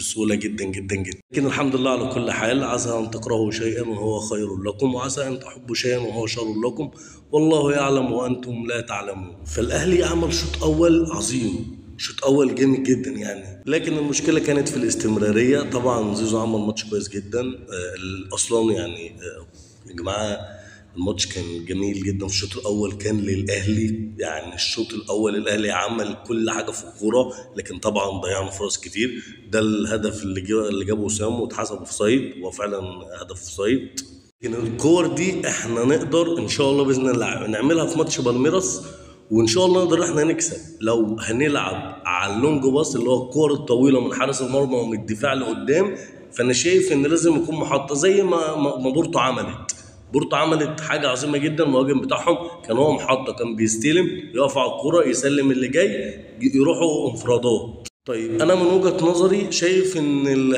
بسهولة جدا جدا جدا. لكن الحمد لله على كل حال، عسى أن تكرهوا شيئا وهو خير لكم، وعسى أن تحبوا شيئا وهو شر لكم، والله يعلم وأنتم لا تعلمون. فالأهلي عمل شوط أول عظيم، شوط اول جامد جدا يعني، لكن المشكله كانت في الاستمراريه. طبعا زيزو عمل ماتش كويس جدا اصلا يعني. يا جماعه الماتش كان جميل جدا. في الشوط الاول كان للاهلي، يعني الشوط الاول الاهلي عمل كل حاجه في الكوره، لكن طبعا ضيعنا فرص كتير. ده الهدف اللي جابه وسام واتحسب اوفسايد، وفعلا هدف اوفسايد. لكن الكور دي احنا نقدر ان شاء الله باذن الله نعملها في ماتش بالميراس، وان شاء الله نقدر احنا نكسب لو هنلعب على اللونج باص اللي هو الكور الطويله من حارس المرمى ومن الدفاع لقدام. فانا شايف ان لازم يكون محطه زي ما بورتو عملت. بورتو عملت حاجه عظيمه جدا. المهاجم بتاعهم كان هو محطه، كان بيستلم يقف على الكوره يسلم اللي جاي يروحوا انفرادات. طيب انا من وجهه نظري شايف ان اللي